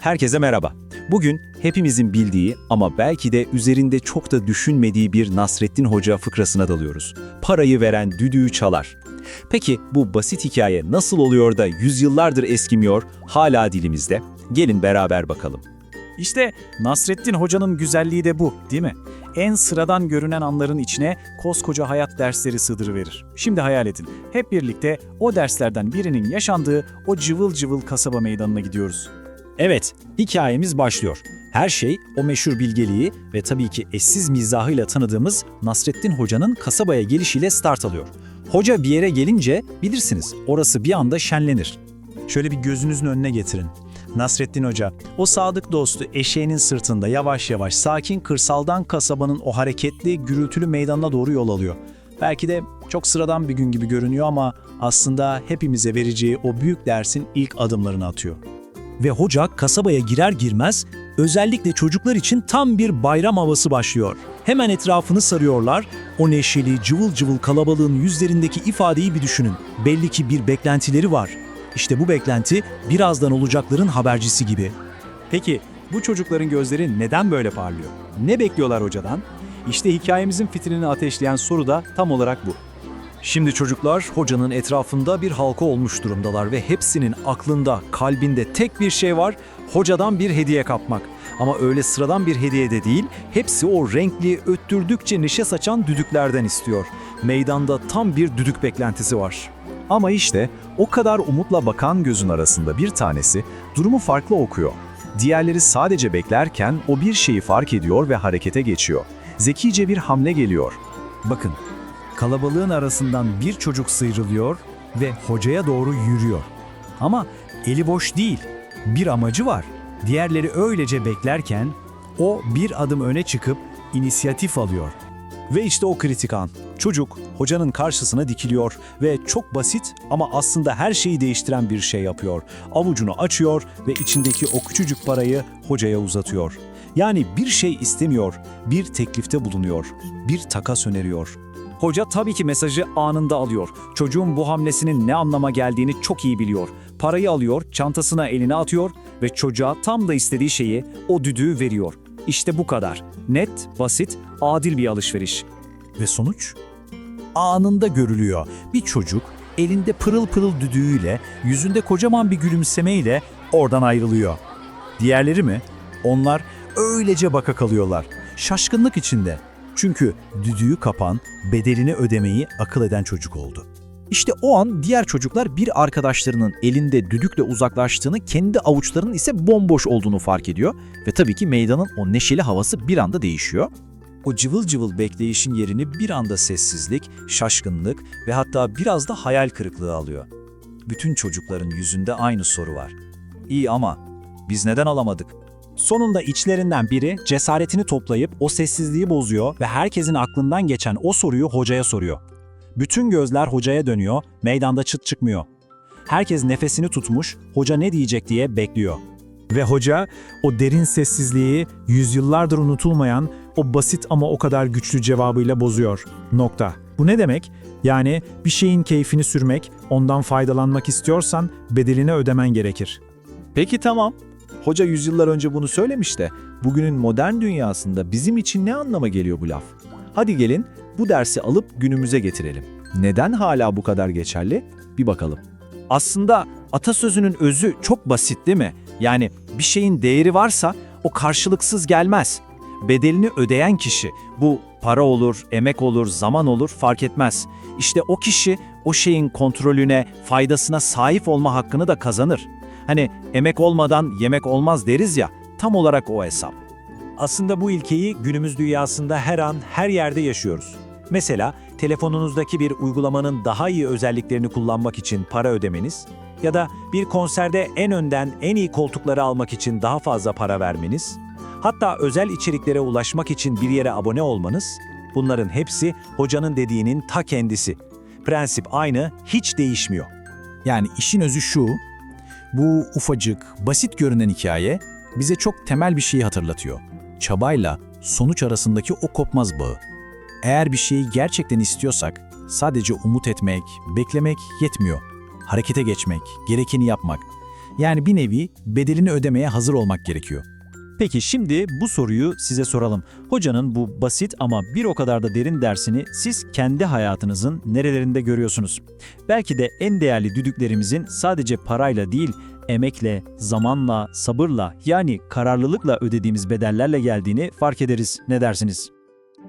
Herkese merhaba. Bugün hepimizin bildiği ama belki de üzerinde çok da düşünmediği bir Nasrettin Hoca fıkrasına dalıyoruz. Parayı veren düdüğü çalar. Peki bu basit hikaye nasıl oluyor da yüzyıllardır eskimiyor, hala dilimizde? Gelin beraber bakalım. İşte Nasrettin Hoca'nın güzelliği de bu, değil mi? En sıradan görünen anların içine koskoca hayat dersleri sığdırıverir. Şimdi hayal edin, hep birlikte o derslerden birinin yaşandığı o cıvıl cıvıl kasaba meydanına gidiyoruz. Evet, hikayemiz başlıyor. Her şey o meşhur bilgeliği ve tabii ki eşsiz mizahıyla tanıdığımız Nasrettin Hoca'nın kasabaya gelişiyle start alıyor. Hoca bir yere gelince bilirsiniz orası bir anda şenlenir. Şöyle bir gözünüzün önüne getirin. Nasrettin Hoca, o sadık dostu eşeğinin sırtında yavaş yavaş sakin kırsaldan kasabanın o hareketli, gürültülü meydanına doğru yol alıyor. Belki de çok sıradan bir gün gibi görünüyor ama aslında hepimize vereceği o büyük dersin ilk adımlarını atıyor. Ve hoca kasabaya girer girmez özellikle çocuklar için tam bir bayram havası başlıyor. Hemen etrafını sarıyorlar. O neşeli, cıvıl cıvıl kalabalığın yüzlerindeki ifadeyi bir düşünün. Belli ki bir beklentileri var. İşte bu beklenti birazdan olacakların habercisi gibi. Peki bu çocukların gözleri neden böyle parlıyor? Ne bekliyorlar hocadan? İşte hikayemizin fitilini ateşleyen soru da tam olarak bu. Şimdi çocuklar hocanın etrafında bir halka olmuş durumdalar ve hepsinin aklında, kalbinde tek bir şey var, hocadan bir hediye kapmak. Ama öyle sıradan bir hediye de değil, hepsi o renkli, öttürdükçe neşe saçan düdüklerden istiyor. Meydanda tam bir düdük beklentisi var. Ama işte o kadar umutla bakan gözün arasında bir tanesi durumu farklı okuyor. Diğerleri sadece beklerken o bir şeyi fark ediyor ve harekete geçiyor. Zekice bir hamle geliyor. Bakın, kalabalığın arasından bir çocuk sıyrılıyor ve hocaya doğru yürüyor. Ama eli boş değil, bir amacı var. Diğerleri öylece beklerken o bir adım öne çıkıp inisiyatif alıyor. Ve işte o kritik an. Çocuk hocanın karşısına dikiliyor ve çok basit ama aslında her şeyi değiştiren bir şey yapıyor. Avucunu açıyor ve içindeki o küçücük parayı hocaya uzatıyor. Yani bir şey istemiyor, bir teklifte bulunuyor, bir takas öneriyor. Hoca tabii ki mesajı anında alıyor. Çocuğun bu hamlesinin ne anlama geldiğini çok iyi biliyor. Parayı alıyor, çantasına eline atıyor ve çocuğa tam da istediği şeyi, o düdüğü veriyor. İşte bu kadar. Net, basit, adil bir alışveriş. Ve sonuç? Anında görülüyor. Bir çocuk elinde pırıl pırıl düdüğüyle, yüzünde kocaman bir gülümsemeyle oradan ayrılıyor. Diğerleri mi? Onlar öylece baka kalıyorlar. Şaşkınlık içinde. Çünkü düdüğü kapan, bedelini ödemeyi akıl eden çocuk oldu. İşte o an diğer çocuklar bir arkadaşlarının elinde düdükle uzaklaştığını, kendi avuçlarının ise bomboş olduğunu fark ediyor ve tabii ki meydanın o neşeli havası bir anda değişiyor. O cıvıl cıvıl bekleyişin yerini bir anda sessizlik, şaşkınlık ve hatta biraz da hayal kırıklığı alıyor. Bütün çocukların yüzünde aynı soru var. İyi ama biz neden alamadık? Sonunda içlerinden biri cesaretini toplayıp o sessizliği bozuyor ve herkesin aklından geçen o soruyu hocaya soruyor. Bütün gözler hocaya dönüyor, meydanda çıt çıkmıyor. Herkes nefesini tutmuş, hoca ne diyecek diye bekliyor. Ve hoca o derin sessizliği yüzyıllardır unutulmayan o basit ama o kadar güçlü cevabıyla bozuyor. Nokta. Bu ne demek? Yani bir şeyin keyfini sürmek, ondan faydalanmak istiyorsan bedelini ödemen gerekir. Peki tamam. Hoca yüzyıllar önce bunu söylemiş de bugünün modern dünyasında bizim için ne anlama geliyor bu laf? Hadi gelin bu dersi alıp günümüze getirelim. Neden hala bu kadar geçerli? Bir bakalım. Aslında atasözünün özü çok basit değil mi? Yani bir şeyin değeri varsa o karşılıksız gelmez. Bedelini ödeyen kişi, bu para olur, emek olur, zaman olur fark etmez. İşte o kişi o şeyin kontrolüne, faydasına sahip olma hakkını da kazanır. Hani emek olmadan yemek olmaz deriz ya, tam olarak o hesap. Aslında bu ilkeyi günümüz dünyasında her an, her yerde yaşıyoruz. Mesela telefonunuzdaki bir uygulamanın daha iyi özelliklerini kullanmak için para ödemeniz ya da bir konserde en önden en iyi koltukları almak için daha fazla para vermeniz, hatta özel içeriklere ulaşmak için bir yere abone olmanız, bunların hepsi hocanın dediğinin ta kendisi. Prensip aynı, hiç değişmiyor. Yani işin özü şu, bu ufacık, basit görünen hikaye bize çok temel bir şeyi hatırlatıyor. Çabayla sonuç arasındaki o kopmaz bağı. Eğer bir şeyi gerçekten istiyorsak sadece umut etmek, beklemek yetmiyor. Harekete geçmek, gerekeni yapmak. Yani bir nevi bedelini ödemeye hazır olmak gerekiyor. Peki şimdi bu soruyu size soralım. Hocanın bu basit ama bir o kadar da derin dersini siz kendi hayatınızın nerelerinde görüyorsunuz? Belki de en değerli düdüklerimizin sadece parayla değil, emekle, zamanla, sabırla yani kararlılıkla ödediğimiz bedellerle geldiğini fark ederiz. Ne dersiniz?